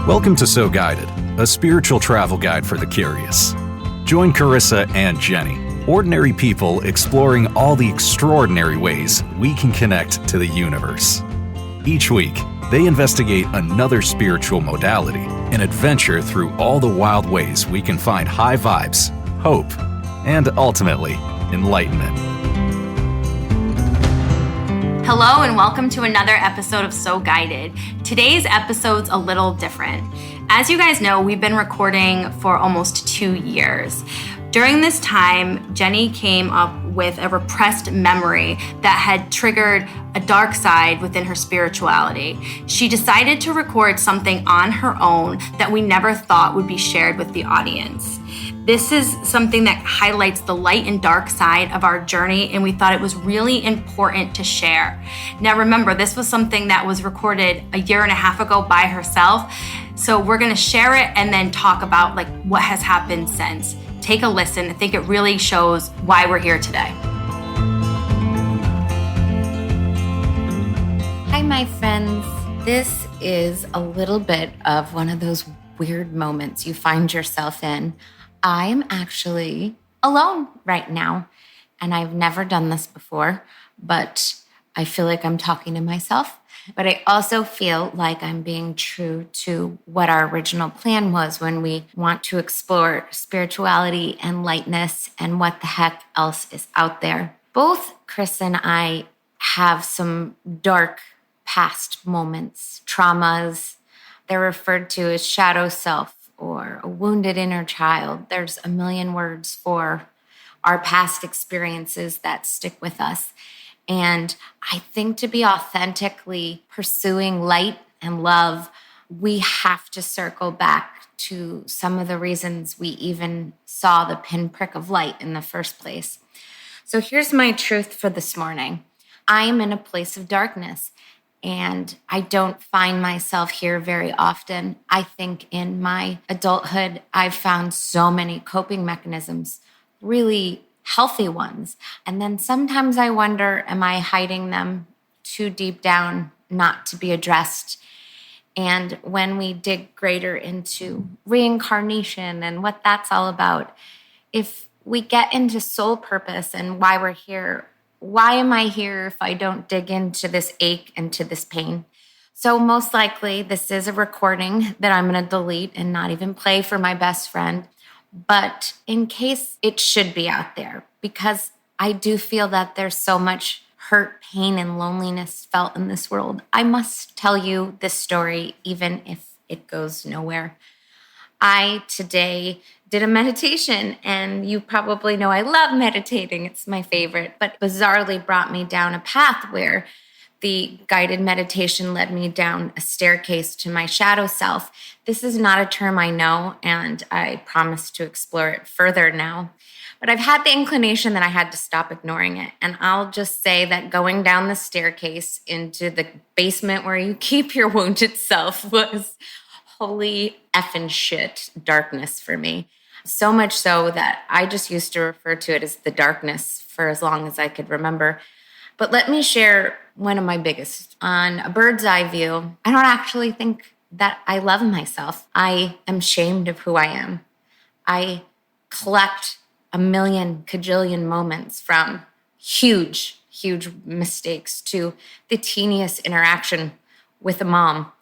Welcome to So Guided, a spiritual travel guide for the curious. Join Carissa and Jenny, ordinary people exploring all the extraordinary ways we can connect to the universe. Each week, they investigate another spiritual modality and adventure through all the wild ways we can find high vibes, hope, and ultimately, enlightenment. Hello and welcome to another episode of So Guided. Today's episode's a little different. As you guys know, we've been recording for almost 2 years. During this time, Jenny came up with a repressed memory that had triggered a dark side within her spirituality. She decided to record something on her own that we never thought would be shared with the audience. This is something that highlights the light and dark side of our journey, and we thought it was really important to share. Now remember, this was something that was recorded 1.5 years ago by herself, so we're gonna share it and then talk about what has happened since. Take a listen. I think it really shows why we're here today. Hi, my friends. This is a little bit of one of those weird moments you find yourself in. I'm actually alone right now, and I've never done this before, but I feel like I'm talking to myself. But I also feel like I'm being true to what our original plan was when we want to explore spirituality and lightness and what the heck else is out there. Both Chris and I have some dark past moments, traumas. They're referred to as shadow self or a wounded inner child. There's a million words for our past experiences that stick with us. And I think to be authentically pursuing light and love, we have to circle back to some of the reasons we even saw the pinprick of light in the first place. So here's my truth for this morning. I am in a place of darkness, and I don't find myself here very often. I think in my adulthood, I've found so many coping mechanisms, really healthy ones. And then sometimes I wonder, am I hiding them too deep down not to be addressed? And when we dig greater into reincarnation and what that's all about, if we get into soul purpose and why we're here, why am I here if I don't dig into this ache and to this pain? So most likely this is a recording that I'm going to delete and not even play for my best friend. But in case it should be out there, because I do feel that there's so much hurt, pain, and loneliness felt in this world, I must tell you this story, even if it goes nowhere. I today did a meditation, and you probably know I love meditating. It's my favorite, but bizarrely brought me down a path where the guided meditation led me down a staircase to my shadow self. This is not a term I know, and I promise to explore it further now. But I've had the inclination that I had to stop ignoring it. And I'll just say that going down the staircase into the basement where you keep your wounded self was holy effing shit darkness for me. So much so that I just used to refer to it as the darkness for as long as I could remember. But let me share one of my biggest. On a bird's eye view, I don't actually think that I love myself. I am ashamed of who I am. I collect a million cajillion moments from huge mistakes to the teeniest interaction with a mom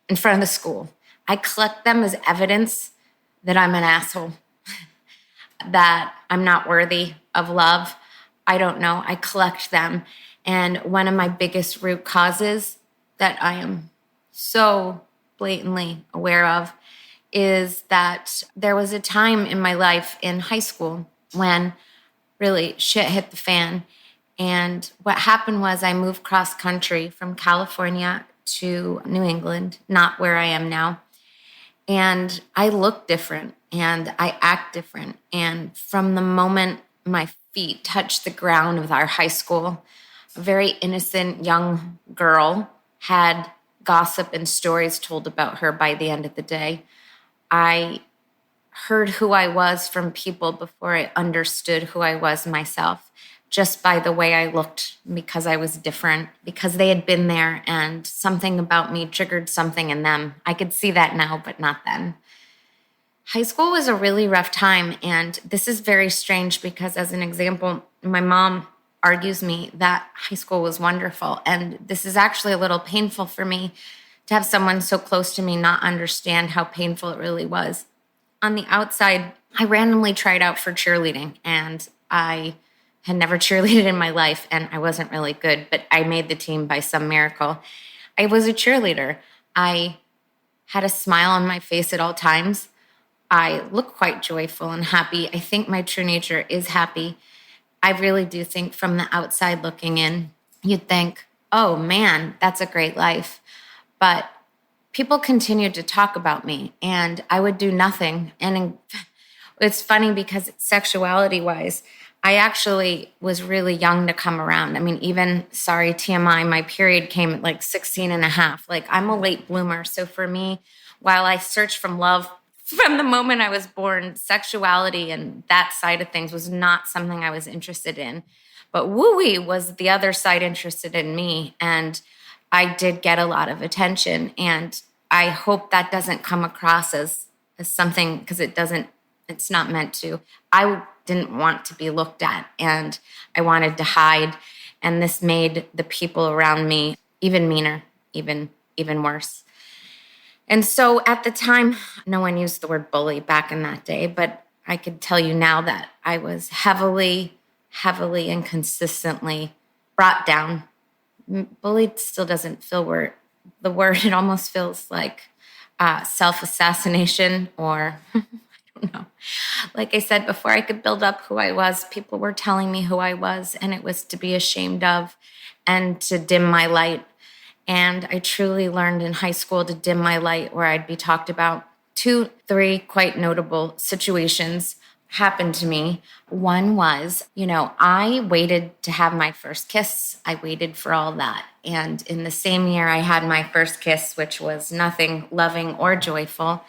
in front of the school. I collect them as evidence that I'm an asshole, that I'm not worthy of love. I don't know. I collect them. And one of my biggest root causes that I am so blatantly aware of is that there was a time in my life in high school when really shit hit the fan. And what happened was I moved cross country from California to New England, not where I am now. And I look different and I act different. And from the moment my feet touched the ground with our high school, a very innocent young girl had gossip and stories told about her by the end of the day. I heard who I was from people before I understood who I was myself. just by the way I looked, because I was different, because they had been there and something about me triggered something in them. I could see that now, but not then. High school was a really rough time, and this is very strange because, as an example, my mom argues me that high school was wonderful, and this is actually a little painful for me to have someone so close to me not understand how painful it really was. On the outside, I randomly tried out for cheerleading, and I had never cheerleaded in my life, and I wasn't really good, but I made the team by some miracle. I was a cheerleader. I had a smile on my face at all times. I look quite joyful and happy. I think my true nature is happy. I really do think from the outside looking in, you'd think, oh man, that's a great life. But people continued to talk about me, and I would do nothing. And it's funny because sexuality-wise, I actually was really young to come around. I mean, even, sorry, TMI, my period came at like 16 and a half. Like, I'm a late bloomer. So for me, while I searched from love from the moment I was born, sexuality and that side of things was not something I was interested in. But woo-wee was the other side interested in me. And I did get a lot of attention. And I hope that doesn't come across as something, because it's not meant to. I didn't want to be looked at, and I wanted to hide. And this made the people around me even meaner, even worse. And so at the time, no one used the word bully back in that day, but I could tell you now that I was heavily and consistently brought down. Bullied still doesn't feel the word. It almost feels like self-assassination, or I don't know. Like I said before, I could build up who I was. People were telling me who I was, and it was to be ashamed of and to dim my light. And I truly learned in high school to dim my light, where I'd be talked about. 2, 3 quite notable situations happened to me. One was, I waited to have my first kiss. I waited for all that. And in the same year I had my first kiss, which was nothing loving or joyful,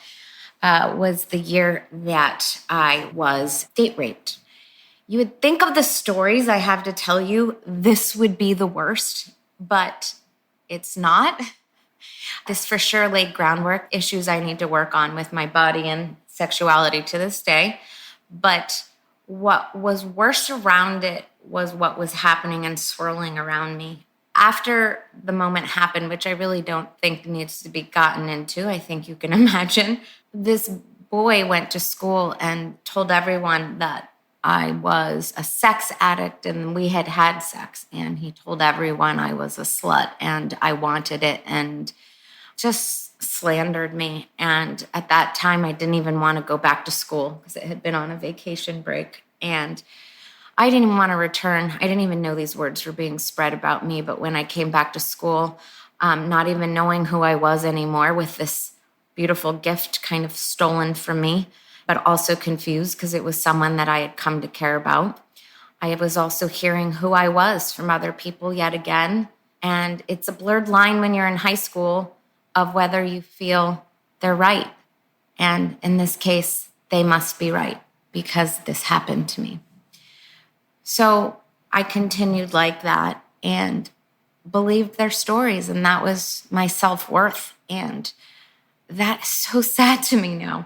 was the year that I was date raped. You would think of the stories I have to tell you, this would be the worst, but it's not. This for sure laid groundwork, issues I need to work on with my body and sexuality to this day. But what was worse around it was what was happening and swirling around me. After the moment happened, which I really don't think needs to be gotten into, I think you can imagine, this boy went to school and told everyone that I was a sex addict and we had had sex. And he told everyone I was a slut and I wanted it, and just slandered me. And at that time, I didn't even want to go back to school because it had been on a vacation break. And I didn't even want to return. I didn't even know these words were being spread about me. But when I came back to school, not even knowing who I was anymore, with this beautiful gift kind of stolen from me, but also confused because it was someone that I had come to care about. I was also hearing who I was from other people yet again. And it's a blurred line when you're in high school of whether you feel they're right. And in this case, they must be right because this happened to me. So I continued like that and believed their stories, and that was my self-worth. And that's so sad to me now.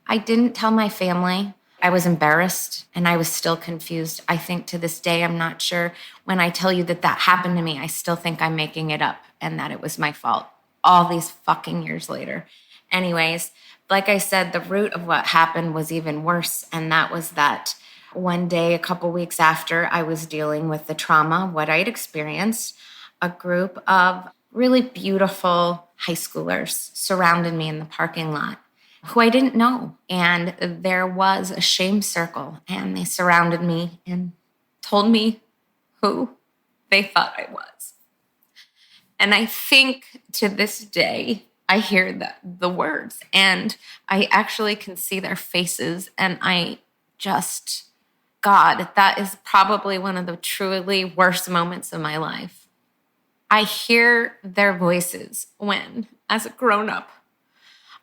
I didn't tell my family. I was embarrassed and I was still confused. I think to this day, I'm not sure. When I tell you that happened to me, I still think I'm making it up and that it was my fault all these fucking years later. Anyways, like I said, the root of what happened was even worse. And that was that one day, a couple weeks after I was dealing with the trauma, what I'd experienced, a group of really beautiful high schoolers surrounded me in the parking lot who I didn't know. And there was a shame circle, and they surrounded me and told me who they thought I was. And I think to this day, I hear the words, and I actually can see their faces, and God, that is probably one of the truly worst moments of my life. I hear their voices when, as a grown-up,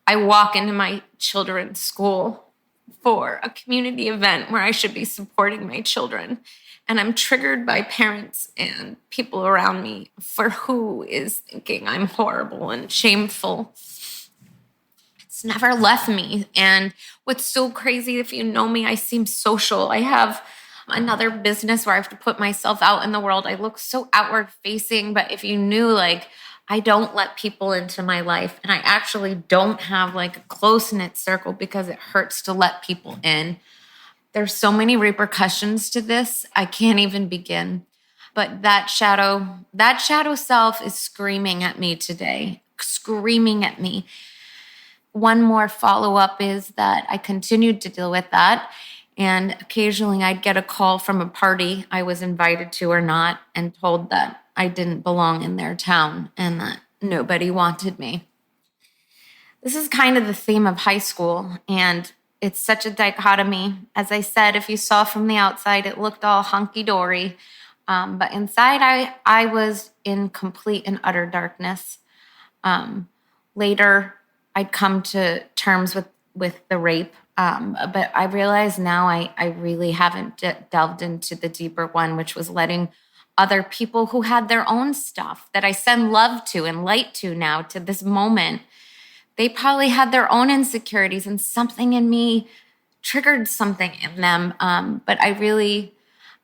I walk into my children's school for a community event where I should be supporting my children. And I'm triggered by parents and people around me for who is thinking I'm horrible and shameful. It's never left me. And what's so crazy, if you know me, I seem social. I have another business where I have to put myself out in the world. I look so outward facing, but if you knew, like, I don't let people into my life, and I actually don't have like a close-knit circle because it hurts to let people in. There's so many repercussions to this. I can't even begin. But that shadow self is screaming at me today, screaming at me. One more follow-up is that I continued to deal with that. And occasionally I'd get a call from a party I was invited to or not and told that I didn't belong in their town and that nobody wanted me. This is kind of the theme of high school, and it's such a dichotomy. As I said, if you saw from the outside, it looked all hunky-dory. But inside, I was in complete and utter darkness. Later, I'd come to terms with the rape. But I realize now I really haven't delved into the deeper one, which was letting other people who had their own stuff that I send love to and light to now to this moment. They probably had their own insecurities and something in me triggered something in them. But I really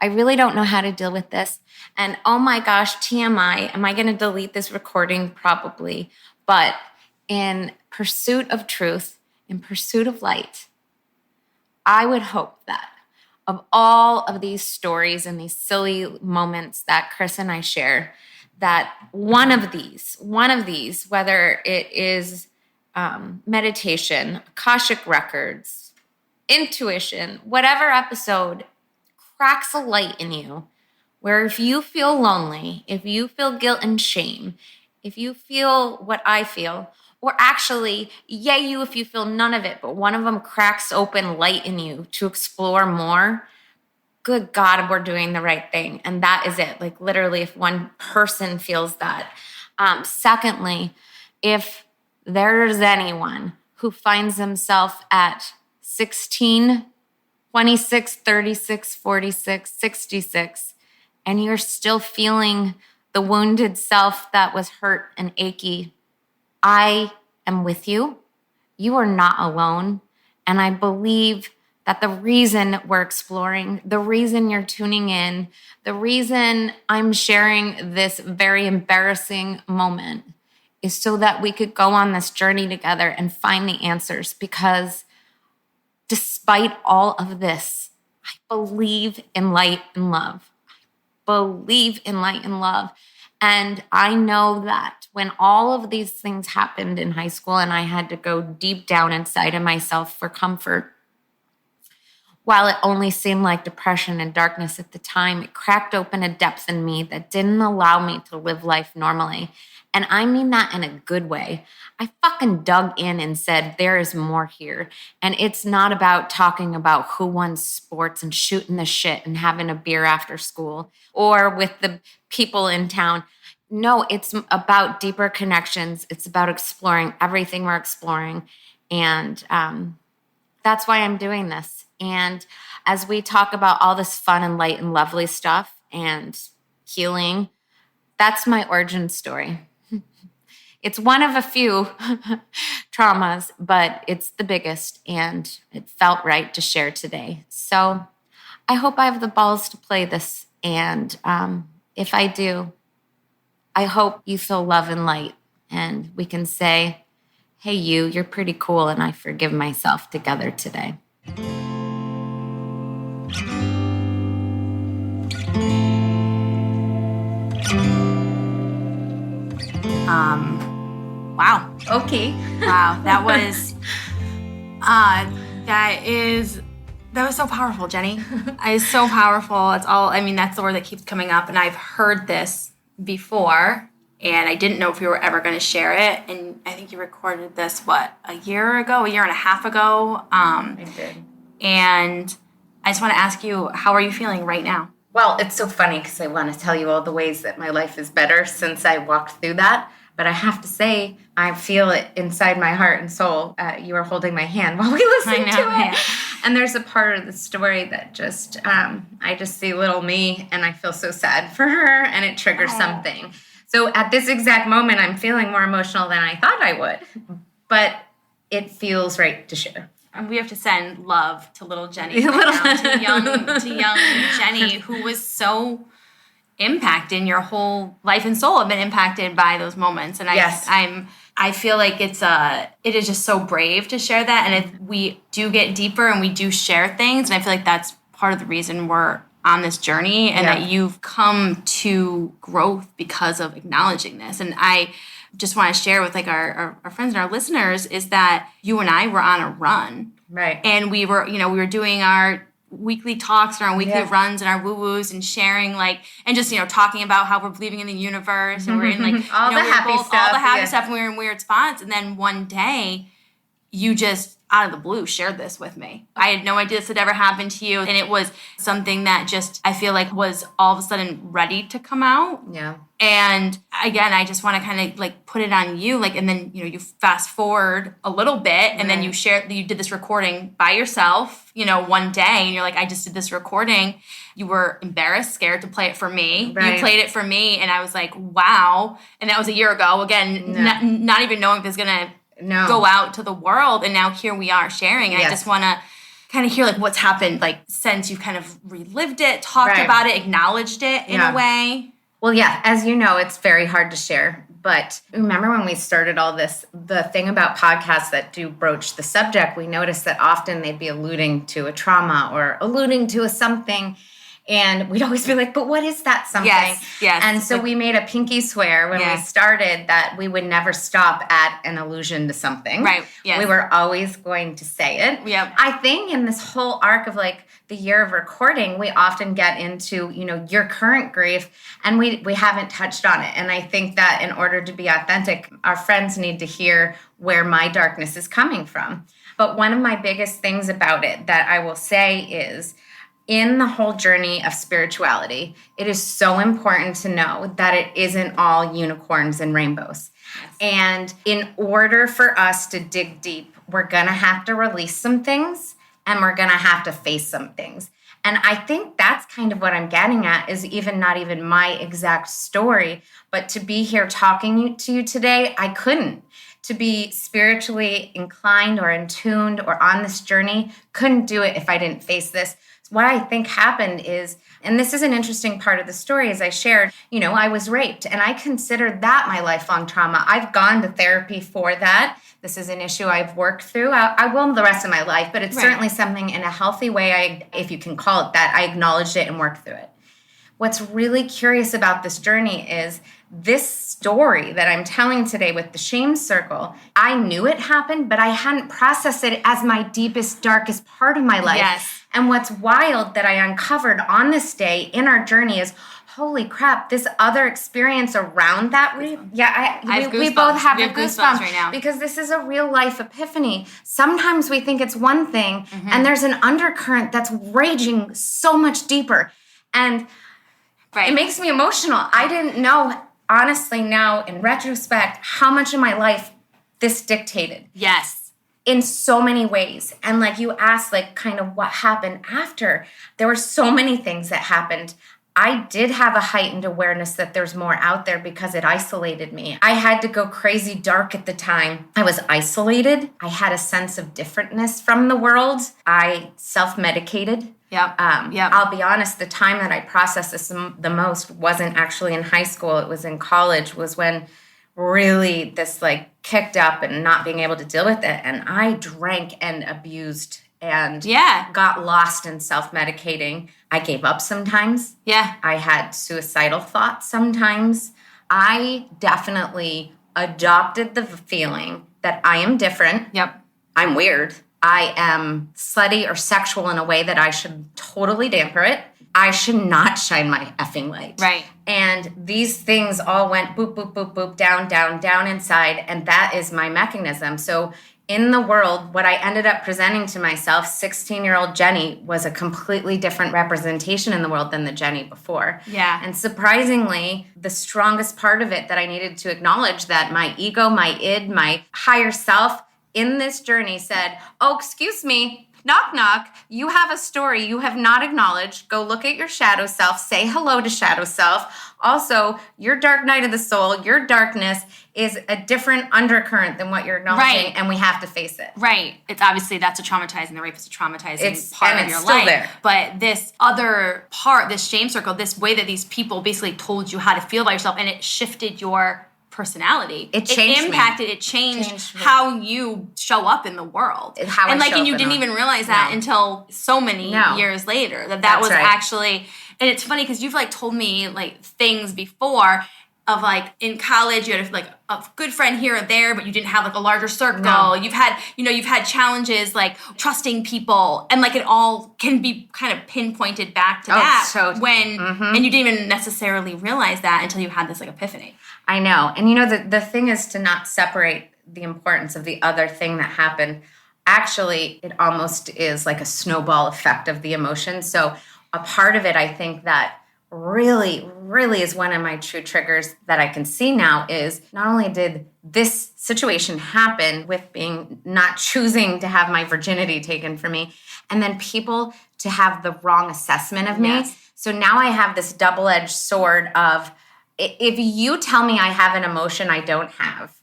don't know how to deal with this. And oh my gosh, TMI, am I going to delete this recording? Probably. But in pursuit of truth, in pursuit of light, I would hope that of all of these stories and these silly moments that Chris and I share, that one of these, whether it is meditation, Akashic records, intuition, whatever episode cracks a light in you, where if you feel lonely, if you feel guilt and shame, if you feel what I feel, or actually, yay you if you feel none of it, but one of them cracks open light in you to explore more, good God, we're doing the right thing. And that is it. Like literally, if one person feels that. Secondly, if there's anyone who finds themselves at 16, 26, 36, 46, 66, and you're still feeling the wounded self that was hurt and achy, I am with you. You are not alone. And I believe that the reason we're exploring, the reason you're tuning in, the reason I'm sharing this very embarrassing moment is so that we could go on this journey together and find the answers. Because despite all of this, I believe in light and love. And I know that when all of these things happened in high school and I had to go deep down inside of myself for comfort, while it only seemed like depression and darkness at the time, it cracked open a depth in me that didn't allow me to live life normally. And I mean that in a good way. I fucking dug in and said, there is more here. And it's not about talking about who won sports and shooting the shit and having a beer after school or with the people in town. No, it's about deeper connections. It's about exploring everything we're exploring. And that's why I'm doing this. And as we talk about all this fun and light and lovely stuff and healing, that's my origin story. It's one of a few traumas, but it's the biggest, and it felt right to share today. So I hope I have the balls to play this, and if I do, I hope you feel love and light, and we can say, hey, you're pretty cool, and I forgive myself together today. Wow. Okay. Wow. That was so powerful, Jenny. It's so powerful. It's all, I mean, that's the word that keeps coming up. And I've heard this before, and I didn't know if we were ever going to share it. And I think you recorded this, a year and a half ago? I did. And I just want to ask you, how are you feeling right now? Well, it's so funny because I want to tell you all the ways that my life is better since I walked through that. But I have to say, I feel it inside my heart and soul. You were holding my hand while we listened to it. And there's a part of the story that just, I just see little me and I feel so sad for her and it triggers something. So at this exact moment, I'm feeling more emotional than I thought I would, but it feels right to share. And we have to send love to little Jenny, to young Jenny, who was so impacted. Your whole life and soul have been impacted by those moments. And I feel like it is just so brave to share that. And if we do get deeper and we do share things, and I feel like that's part of the reason we're on this journey and that you've come to growth because of acknowledging this. And I just want to share with like our friends and our listeners is that you and I were on a run. Right. And we were doing our weekly talks and our weekly runs and our woo-woos and sharing and just, talking about how we're believing in the universe and we're in all the happy stuff and we were in weird spots. And then one day you just out of the blue shared this with me. I had no idea this had ever happened to you. And it was something that just, I feel like was all of a sudden ready to come out. Yeah. And again, I just want to kind of put it on you. And then, you fast forward a little bit and then you did this recording by yourself, one day and you're like, I just did this recording. You were embarrassed, scared to play it for me. Right. You played it for me. And I was like, wow. And that was a year ago. Again, not even knowing if it's going to go out to the world. And now here we are sharing. And I just want to kind of hear what's happened since you've kind of relived it, talked about it, acknowledged it in a way. Well, yeah, as you know, it's very hard to share. But remember when we started all this, the thing about podcasts that do broach the subject, we noticed that often they'd be alluding to a trauma or alluding to a something. And we'd always be like, but what is that something? Yes. And so we made a pinky swear when we started that we would never stop at an allusion to something. Right, yes. We were always going to say it. Yep. I think in this whole arc of the year of recording, we often get into, your current grief and we haven't touched on it. And I think that in order to be authentic, our friends need to hear where my darkness is coming from. But one of my biggest things about it that I will say is, in the whole journey of spirituality, it is so important to know that it isn't all unicorns and rainbows. Yes. And in order for us to dig deep, we're going to have to release some things and we're going to have to face some things. And I think that's kind of what I'm getting at is not even my exact story, but to be here talking to you today, I couldn't. To be spiritually inclined or in tuned or on this journey, couldn't do it if I didn't face this. What I think happened is, and this is an interesting part of the story, as I shared, I was raped and I considered that my lifelong trauma. I've gone to therapy for that. This is an issue I've worked through. I will the rest of my life, but it's certainly something in a healthy way, if you can call it that, I acknowledged it and worked through it. What's really curious about this journey is this story that I'm telling today with the shame circle, I knew it happened, but I hadn't processed it as my deepest, darkest part of my life. Yes. And what's wild that I uncovered on this day in our journey is, holy crap, this other experience around that. We both have goosebumps right now. Because this is a real life epiphany. Sometimes we think it's one thing and there's an undercurrent that's raging so much deeper. And it makes me emotional. I didn't know, honestly, now in retrospect, how much of my life this dictated. Yes. In so many ways. And you asked, kind of what happened after. There were so many things that happened. I did have a heightened awareness that there's more out there because it isolated me. I had to go crazy dark at the time. I was isolated. I had a sense of differentness from the world. I self-medicated. Yep. I'll be honest, the time that I processed this the most wasn't actually in high school. It was in college, was when really this kicked up and not being able to deal with it. And I drank and abused and got lost in self-medicating. I gave up sometimes. Yeah. I had suicidal thoughts sometimes. I definitely adopted the feeling that I am different. Yep. I'm weird. I am slutty or sexual in a way that I should totally damper it. I should not shine my effing light. Right. And these things all went boop, boop, boop, boop, down, down, down inside. And that is my mechanism. So in the world, what I ended up presenting to myself, 16-year-old Jenny, was a completely different representation in the world than the Jenny before. Yeah. And surprisingly, the strongest part of it that I needed to acknowledge that my ego, my id, my higher self in this journey said, oh, excuse me, Knock, knock. You have a story you have not acknowledged. Go look at your shadow self. Say hello to shadow self. Also, your dark night of the soul, your darkness is a different undercurrent than what you're acknowledging, Right. and we have to face it. Right. It's obviously that's a traumatizing, the rape is a traumatizing part and of it's your still life. there. But this other part, this shame circle, this way that these people basically told you how to feel about yourself, and it shifted your personality. It changed it changed how you show up in the world. And you didn't even realize that until so many years later, that was actually, and it's funny because you've like told me like things before of like in college you had like a good friend here or there, but you didn't have like a larger circle. No. You've had challenges like trusting people, and like it all can be kind of pinpointed back to and you didn't even necessarily realize that until you had this like epiphany. I know. And the thing is to not separate the importance of the other thing that happened. Actually, it almost is like a snowball effect of the emotion. So a part of it, I think that really, really is one of my true triggers that I can see now is not only did this situation happen with being not choosing to have my virginity taken from me, and then people to have the wrong assessment of me. So now I have this double-edged sword of, if you tell me I have an emotion I don't have,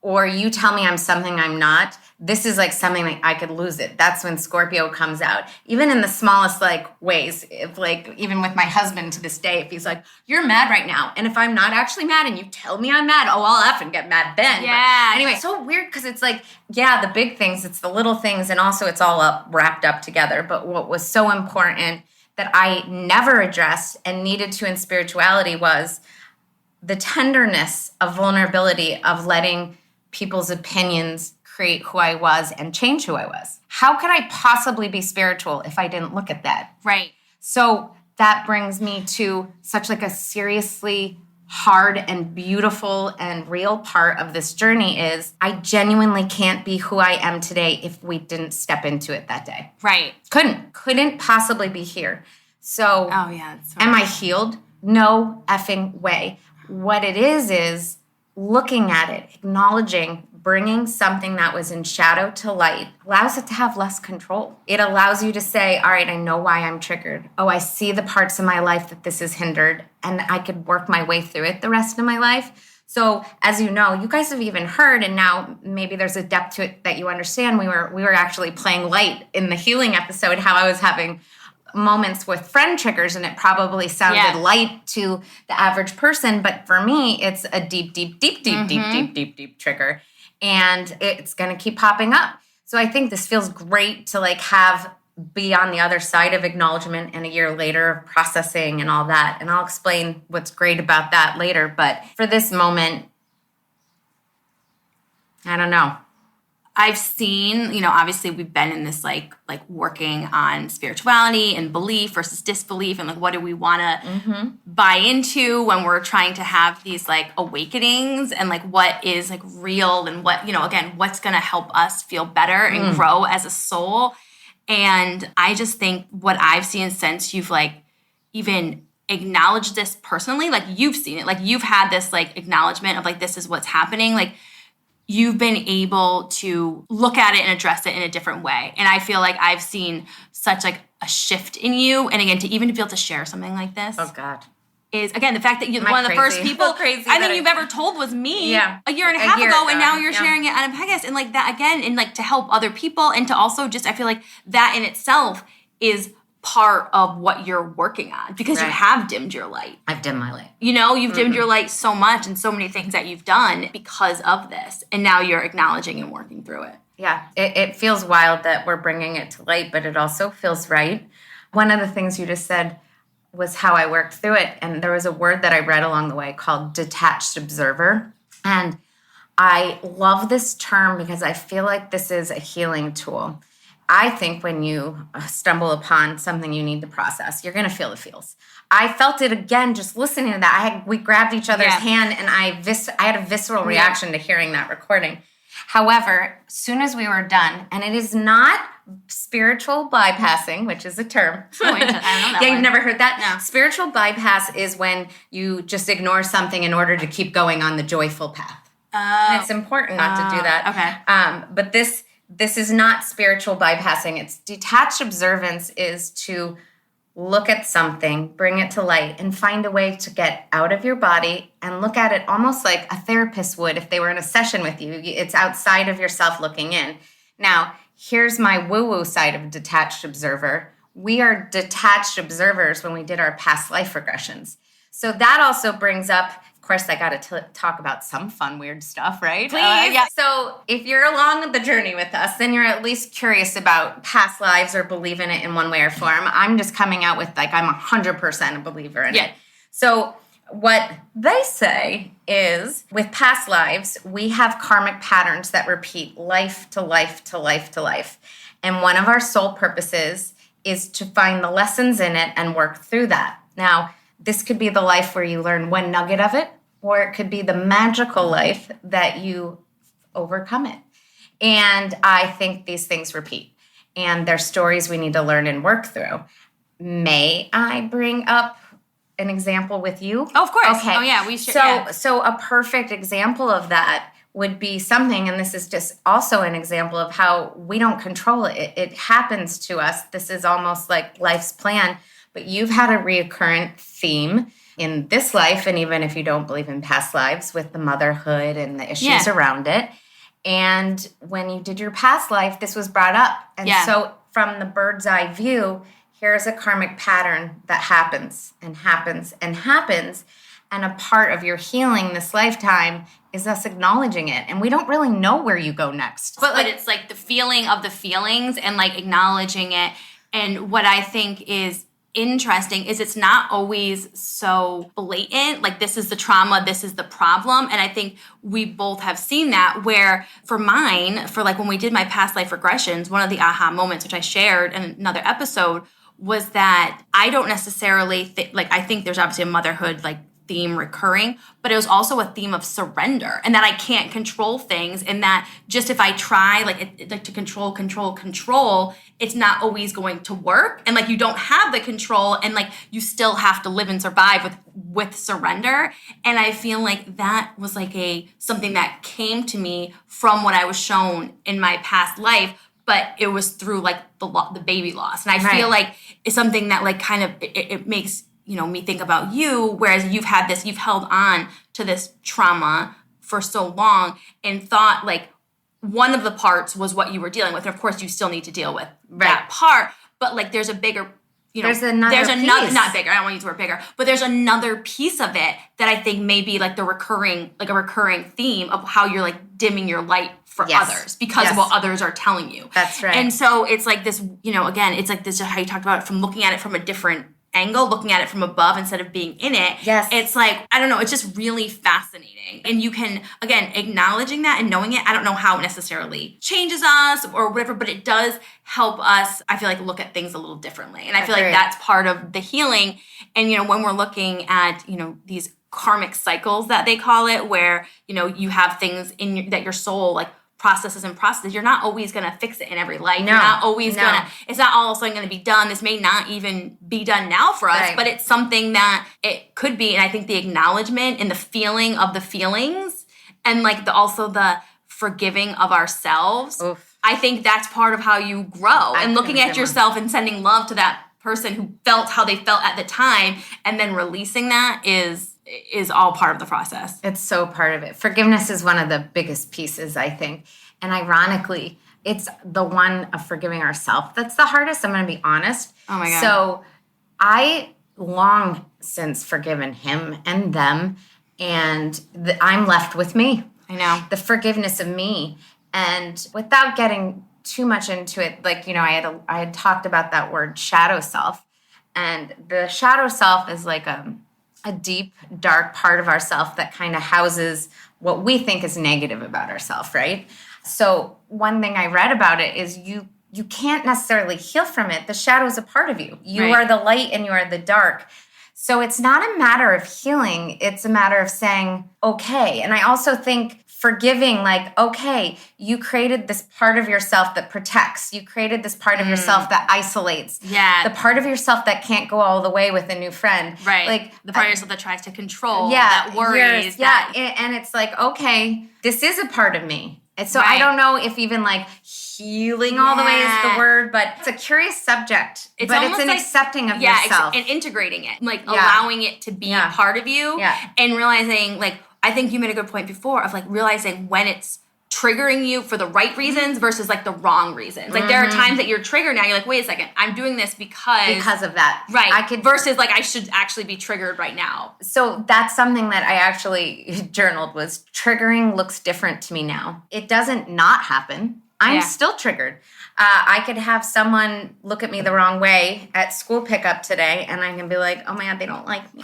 or you tell me I'm something I'm not, this is like something like I could lose it. That's when Scorpio comes out. Even in the smallest like ways, if like even with my husband to this day, if he's like, you're mad right now. And if I'm not actually mad and you tell me I'm mad, I'll effing get mad then. Yeah. But anyway, so weird because it's like, the big things, it's the little things, and also it's all wrapped up together. But what was so important that I never addressed and needed to in spirituality was the tenderness of vulnerability of letting people's opinions create who I was and change who I was. How could I possibly be spiritual if I didn't look at that? Right. So that brings me to such like a seriously hard and beautiful and real part of this journey is I genuinely can't be who I am today if we didn't step into it that day. Right. Couldn't possibly be here. So am I healed? No effing way. What it is looking at it, acknowledging, bringing something that was in shadow to light allows it to have less control. It allows you to say, all right, I know why I'm triggered. Oh, I see the parts of my life that this is hindered, and I could work my way through it the rest of my life. So as you know, you guys have even heard, and now maybe there's a depth to it that you understand. We were actually playing light in the healing episode, how I was having moments with friend triggers, and it probably sounded light to the average person, but for me, it's a deep trigger, and it's going to keep popping up. So I think this feels great to like be on the other side of acknowledgement and a year later of processing and all that, and I'll explain what's great about that later. But for this moment, I don't know. I've seen, obviously we've been in this like working on spirituality and belief versus disbelief, and like what do we want to buy into when we're trying to have these like awakenings, and like what is like real, and what, again, what's going to help us feel better and grow as a soul. And I just think what I've seen since you've like even acknowledged this personally, like you've seen it, like you've had this like acknowledgement of like, this is what's happening. Like, you've been able to look at it and address it in a different way. And I feel like I've seen such like a shift in you. And again, to be able to share something like this. Oh God. Is, again, the fact that you're one of the first people I think you've ever told was me a year and a half ago, and now you're sharing it on a podcast. And like that again, and like to help other people, and to also just, I feel like that in itself is part of what you're working on, because you have dimmed your light. I've dimmed my light. You've dimmed your light so much, and so many things that you've done because of this. And now you're acknowledging and working through it. Yeah, it feels wild that we're bringing it to light, but it also feels right. One of the things you just said was how I worked through it. And there was a word that I read along the way called detached observer. And I love this term because I feel like this is a healing tool. I think when you stumble upon something you need to process, you're going to feel the feels. I felt it again just listening to that. We grabbed each other's hand, and I had a visceral reaction to hearing that recording. However, as soon as we were done, and it is not spiritual bypassing, which is a term. I don't know that You've never heard that? No. Spiritual bypass is when you just ignore something in order to keep going on the joyful path. And it's important not to do that. Okay. But this is not spiritual bypassing. It's detached observance is to look at something, bring it to light, and find a way to get out of your body and look at it almost like a therapist would if they were in a session with you. It's outside of yourself looking in. Now, here's my woo-woo side of detached observer. We are detached observers when we did our past life regressions. So that also brings up, of course, I got to talk about some fun, weird stuff, right? Please. Yeah. So if you're along the journey with us, then you're at least curious about past lives or believe in it in one way or form. I'm just coming out with I'm 100% a believer in it. So what they say is with past lives, we have karmic patterns that repeat life to life to life to life. And one of our soul purposes is to find the lessons in it and work through that. Now, this could be the life where you learn one nugget of it, or it could be the magical life that you overcome it. And I think these things repeat. And they're stories we need to learn and work through. May I bring up an example with you? Oh, of course. Okay. Oh, yeah, we should. So a perfect example of that would be something, and this is just also an example of how we don't control it. It happens to us. This is almost like life's plan. But you've had a recurrent theme in this life, and even if you don't believe in past lives, with the motherhood and the issues around it. And when you did your past life, this was brought up. And so from the bird's eye view, here's a karmic pattern that happens and happens and happens. And a part of your healing this lifetime is us acknowledging it. And we don't really know where you go next. But it's like the feeling of the feelings and like acknowledging it. And what I think is interesting is it's not always so blatant, like this is the trauma, this is the problem. And I think we both have seen that where for mine, for like when we did my past life regressions, one of the aha moments, which I shared in another episode, was that I don't necessarily think, like I think there's obviously a motherhood like theme recurring, but it was also a theme of surrender and that I can't control things and that just if I try like to control, it's not always going to work. And like you don't have the control and like you still have to live and survive with surrender. And I feel like that was like something that came to me from what I was shown in my past life, but it was through like the baby loss. And I feel like it's something that like kind of it makes me think about you, whereas you've held on to this trauma for so long and thought like one of the parts was what you were dealing with. And of course, you still need to deal with that part, but like there's a bigger, there's another piece. Not bigger, I don't want to use the word bigger, but there's another piece of it that I think may be like a recurring theme of how you're like dimming your light for others because of what others are telling you. That's right. And so it's like this, again, it's like this, how you talked about it from looking at it from a different angle, looking at it from above instead of being in it. Yes. It's like, I don't know, it's just really fascinating. And you can, again, acknowledging that and knowing it, I don't know how it necessarily changes us or whatever, but it does help us, I feel like, look at things a little differently. And I feel like that's part of the healing. And, when we're looking at, these karmic cycles that they call it, where, you have things that your soul, like, processes, you're not always going to fix it in every life. You're not always going to, it's not all of a sudden going to be done. This may not even be done now for us, but it's something that it could be. And I think the acknowledgement and the feeling of the feelings and like also the forgiving of ourselves, I think that's part of how you grow and looking at yourself and sending love to that person who felt how they felt at the time and then releasing that is all part of the process. It's so part of it. Forgiveness is one of the biggest pieces, I think. And ironically, it's the one of forgiving ourselves that's the hardest. I'm going to be honest. Oh my God. So I long since forgiven him and them, and I'm left with me. I know. The forgiveness of me. And without getting too much into it, like, I had talked about that word shadow self. And the shadow self is like a deep, dark part of ourself that kind of houses what we think is negative about ourselves, right? So one thing I read about it is you can't necessarily heal from it. The shadow is a part of you. You are the light and you are the dark. So it's not a matter of healing. It's a matter of saying, okay. And I also think forgiving, like, okay, you created this part of yourself that protects. You created this part of yourself that isolates. Yeah. The part of yourself that can't go all the way with a new friend. Right. Like the part of yourself that tries to control, yeah, that worries. And it's like, okay, this is a part of me. And so I don't know if even like healing all the way is the word, but it's a curious subject. It's an like, accepting of yourself. And integrating it, like allowing it to be part of you and realizing, like, I think you made a good point before of like realizing when it's triggering you for the right reasons versus like the wrong reasons. Like there are times that you're triggered now. You're like, wait a second, I'm doing this because of that. Right. Versus like I should actually be triggered right now. So that's something that I actually journaled was triggering looks different to me now. It doesn't not happen. I'm still triggered. I could have someone look at me the wrong way at school pickup today, and I can be like, oh my God, they don't like me.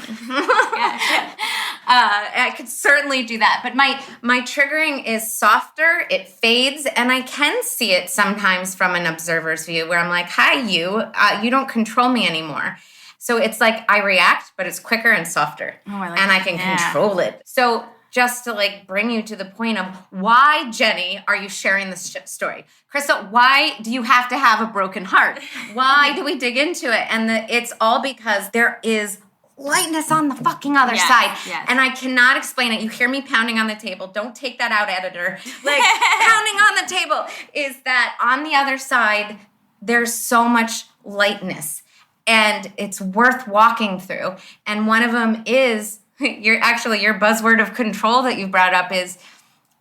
I could certainly do that. But my triggering is softer, it fades, and I can see it sometimes from an observer's view where I'm like, hi, you don't control me anymore. So it's like I react, but it's quicker and softer. Oh, I like and that. I can control it. So just to like bring you to the point of why, Jenny, are you sharing this story? Carissa, why do you have to have a broken heart? Why do we dig into it? And it's all because there is lightness on the fucking other side. Yes. And I cannot explain it. You hear me pounding on the table. Don't take that out, editor. Like pounding on the table is that on the other side, there's so much lightness and it's worth walking through. And one of them is your buzzword of control that you brought up is,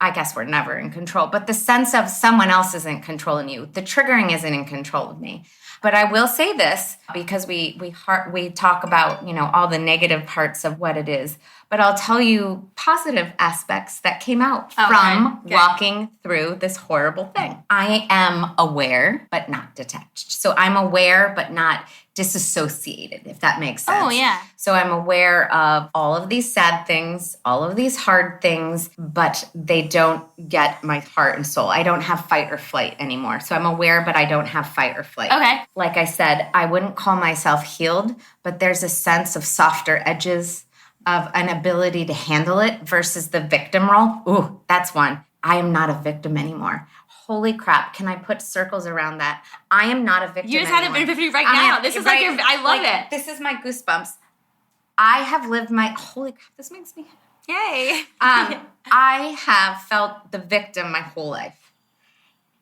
I guess we're never in control, but the sense of someone else isn't controlling you. The triggering isn't in control of me. But I will say this because we talk about, all the negative parts of what it is. But I'll tell you positive aspects that came out from walking through this horrible thing. I am aware, but not detached. So I'm aware, but not disassociated, if that makes sense. Oh, yeah. So I'm aware of all of these sad things, all of these hard things, but they don't get my heart and soul. I don't have fight or flight anymore. So I'm aware, but I don't have fight or flight. Okay. Like I said, I wouldn't call myself healed, but there's a sense of softer edges, of an ability to handle it versus the victim role. Ooh, that's one. I am not a victim anymore. Holy crap, can I put circles around that? I am not a victim You just anymore. had an epiphany right now. This is like I love it. This is my goosebumps. I have lived holy crap, this makes me... Yay. I have felt the victim my whole life.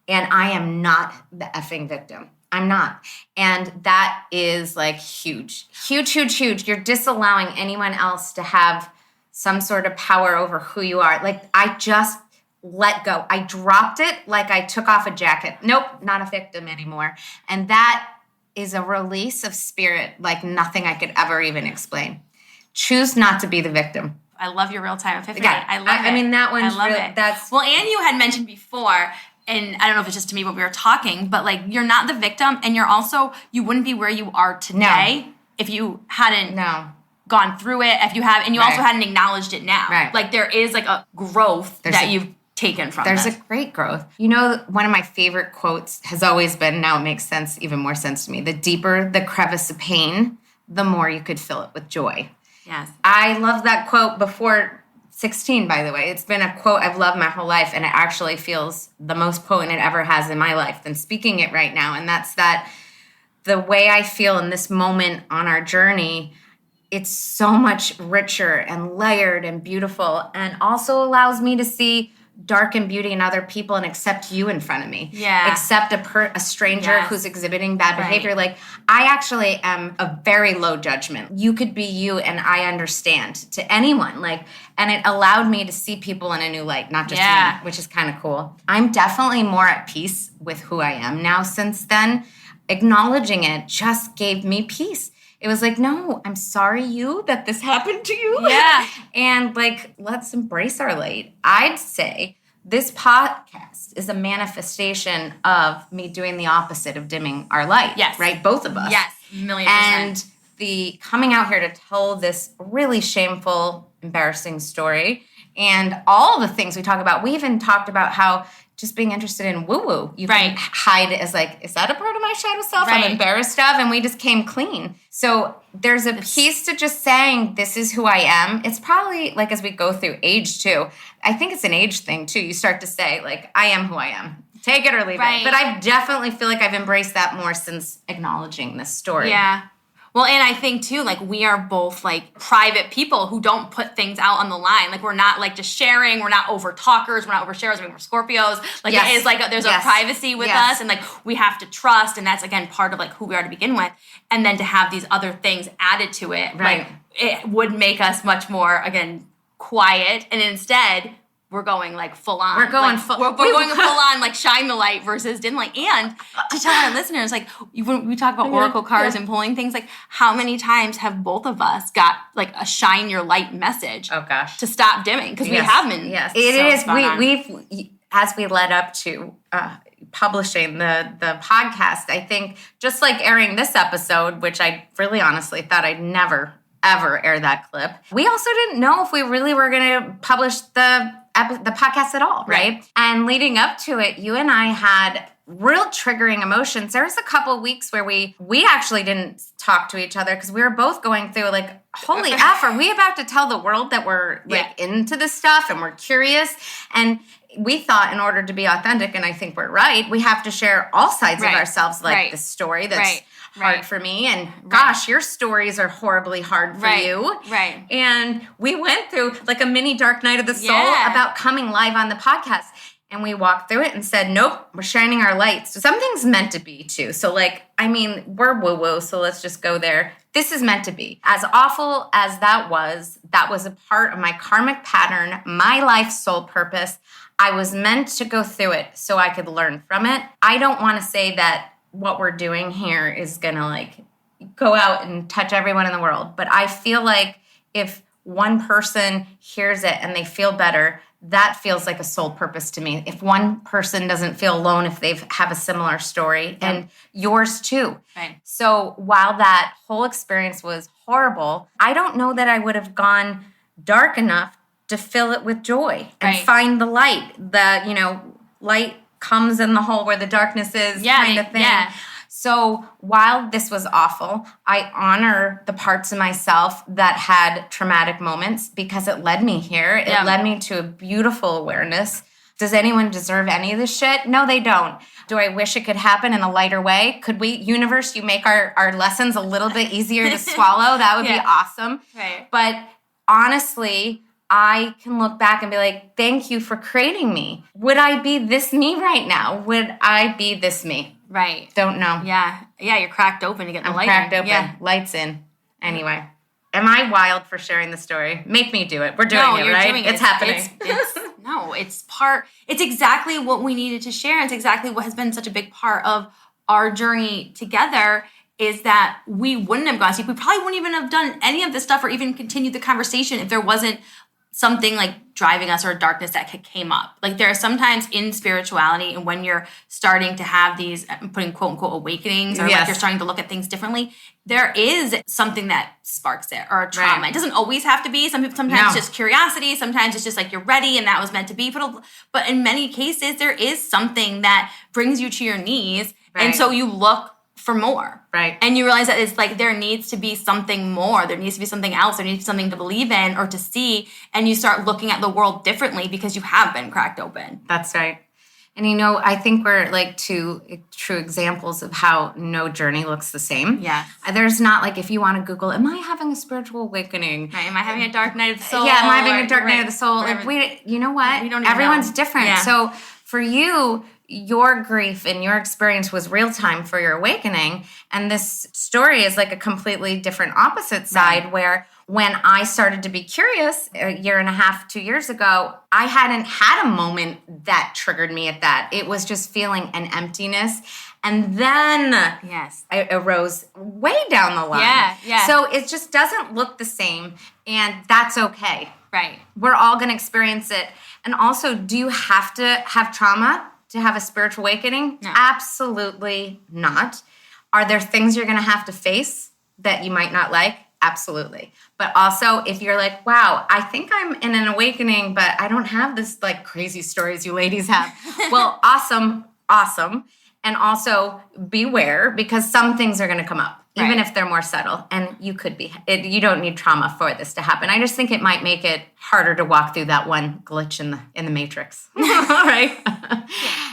And I am not the effing victim. I'm not. And that is like huge. Huge, huge, huge. You're disallowing anyone else to have some sort of power over who you are. Like, I just let go. I dropped it like I took off a jacket. Nope, not a victim anymore. And that is a release of spirit like nothing I could ever even explain. Choose not to be the victim. I love your real-time epiphany. Yeah, I love it. I mean, that one's I love it. That's... Well, and you had mentioned before, and I don't know if it's just to me what we were talking, but like you're not the victim, and you wouldn't be where you are today if you hadn't gone through it. If you have, and you also hadn't acknowledged it now. Right. Like there is like a growth you've taken from There's this. a great growth. One of my favorite quotes has always been, now it makes sense, even more sense to me, the deeper the crevice of pain, the more you could fill it with joy. Yes. I love that quote before 16, by the way. It's been a quote I've loved my whole life, and it actually feels the most potent it ever has in my life than speaking it right now. And that's that the way I feel in this moment on our journey, it's so much richer and layered and beautiful, and also allows me to see dark and beauty in other people and accept you in front of me. Yeah. Accept a stranger who's exhibiting bad behavior. Like, I actually am a very low judgment. You could be you and I understand to anyone. And it allowed me to see people in a new light, not just me, which is kind of cool. I'm definitely more at peace with who I am now since then. Acknowledging it just gave me peace. It was like, no, I'm sorry that this happened to you. Yeah. And let's embrace our light. I'd say this podcast is a manifestation of me doing the opposite of dimming our light. Yes. Right? Both of us. Yes. 1,000,000%. And the coming out here to tell this really shameful, embarrassing story and all the things we talk about. We even talked about how just being interested in woo-woo, you can hide it as is that a part of my shadow self I'm embarrassed of? And we just came clean. So there's a piece to just saying, this is who I am. It's probably, as we go through age, too. I think it's an age thing, too. You start to say, I am who I am. Take it or leave it. But I definitely feel like I've embraced that more since acknowledging this story. Yeah. Well, and I think too, like we are both like private people who don't put things out on the line. Like we're not like just sharing. We're not over talkers. We're not over sharers. I mean, we're Scorpios. Like it is like there's a privacy with us, and like we have to trust, and that's again part of like who we are to begin with. And then to have these other things added to it, like it would make us much more again quiet, and instead we're going like full on. We're going like, we're going full on like shine the light versus dim light. And to tell our listeners, like when we talk about oracle cards and pulling things, like how many times have both of us got like a shine your light message? Oh gosh, to stop dimming because we have been. Yes, it is. We've as we led up to publishing the podcast. I think just like airing this episode, which I really honestly thought I'd never ever air that clip. We also didn't know if we really were going to publish the podcast at all, right? And leading up to it, you and I had real triggering emotions. There was a couple of weeks where we actually didn't talk to each other because we were both going through like, holy F, are we about to tell the world that we're like into this stuff and we're curious? And we thought in order to be authentic, and I think we're right, we have to share all sides of ourselves, like the story that's hard for me. And gosh, your stories are horribly hard for you. Right. And we went through like a mini dark night of the soul about coming live on the podcast. And we walked through it and said, nope, we're shining our lights. So something's meant to be too. So like, I mean, we're woo-woo, so let's just go there. This is meant to be. As awful as that was a part of my karmic pattern, my life soul purpose. I was meant to go through it so I could learn from it. I don't want to say that what we're doing here is going to like go out and touch everyone in the world. But I feel like if one person hears it and they feel better, that feels like a soul purpose to me. If one person doesn't feel alone, if they have a similar story, and yours too. Right. So while that whole experience was horrible, I don't know that I would have gone dark enough to fill it with joy and find the light. The, light comes in the hole where the darkness is kind of thing. Yeah. So while this was awful, I honor the parts of myself that had traumatic moments because it led me here. It led me to a beautiful awareness. Does anyone deserve any of this shit? No, they don't. Do I wish it could happen in a lighter way? Could we, universe, you make our lessons a little bit easier to swallow? That would be awesome. Right. But honestly, I can look back and be like, thank you for creating me. Would I be this me right now? Would I be this me? Right. Don't know. Yeah. Yeah, you're cracked open. You get the light cracked in. open. Yeah. Lights in. Anyway. Am I wild for sharing the story? Make me do it. We're doing it, right? Doing it. It's happening. It's exactly what we needed to share. It's exactly what has been such a big part of our journey together is that we wouldn't have gone deep. We probably wouldn't even have done any of this stuff or even continued the conversation if there wasn't something like driving us or a darkness that came up. Like there are sometimes in spirituality and when you're starting to have these, I'm putting quote unquote awakenings or like you're starting to look at things differently, there is something that sparks it or a trauma. Right. It doesn't always have to be. Sometimes it's just curiosity. Sometimes it's just like you're ready and that was meant to be. But in many cases, there is something that brings you to your knees. Right. And so you look for more. Right. And you realize that it's like there needs to be something more. There needs to be something else. There needs to be something to believe in or to see. And you start looking at the world differently because you have been cracked open. That's right. And I think we're like two true examples of how no journey looks the same. Yeah. There's not like if you want to Google, am I having a spiritual awakening? Right. Am I having a dark night of the soul? Yeah, am I having a dark night of the soul? Like you know what? We don't Everyone's know. different. Yeah. So for you, your grief and your experience was real time for your awakening. And this story is like a completely different opposite side where when I started to be curious a year and a half, 2 years ago, I hadn't had a moment that triggered me at that. It was just feeling an emptiness. And then I arose way down the line. Yeah. So it just doesn't look the same. And that's okay. Right. We're all going to experience it. And also, do you have to have trauma to have a spiritual awakening? No. Absolutely not. Are there things you're going to have to face that you might not like? Absolutely. But also, if you're like, wow, I think I'm in an awakening, but I don't have this like crazy stories you ladies have. Well, awesome. And also beware because some things are going to come up, even if they're more subtle. And you could be, you don't need trauma for this to happen. I just think it might make it harder to walk through that one glitch in the matrix. All right.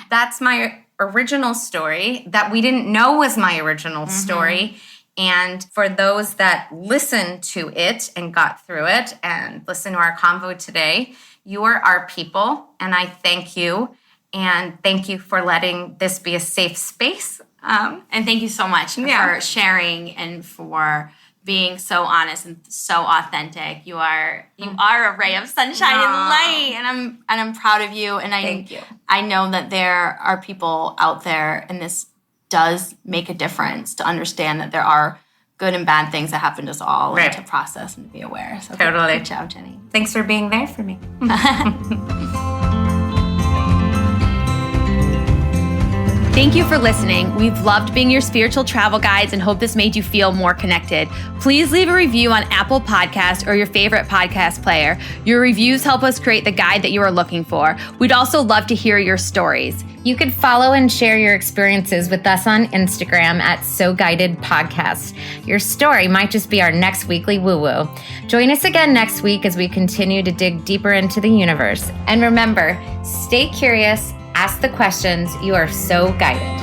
That's my original story that we didn't know was my original story. And for those that listened to it and got through it and listened to our convo today, you are our people, and I thank you. And thank you for letting this be a safe space. And thank you so much for sharing and for being so honest and so authentic. You are a ray of sunshine and light, and I'm proud of you. And Thank you. I know that there are people out there, and this does make a difference to understand that there are good and bad things that happen to us all, and to process and to be aware. So totally. Good job, Jenny. Thanks for being there for me. Thank you for listening. We've loved being your spiritual travel guides and hope this made you feel more connected. Please leave a review on Apple Podcasts or your favorite podcast player. Your reviews help us create the guide that you are looking for. We'd also love to hear your stories. You could follow and share your experiences with us on Instagram at So Guided Podcast. Your story might just be our next weekly woo-woo. Join us again next week as we continue to dig deeper into the universe. And remember, stay curious, ask the questions. You are so guided.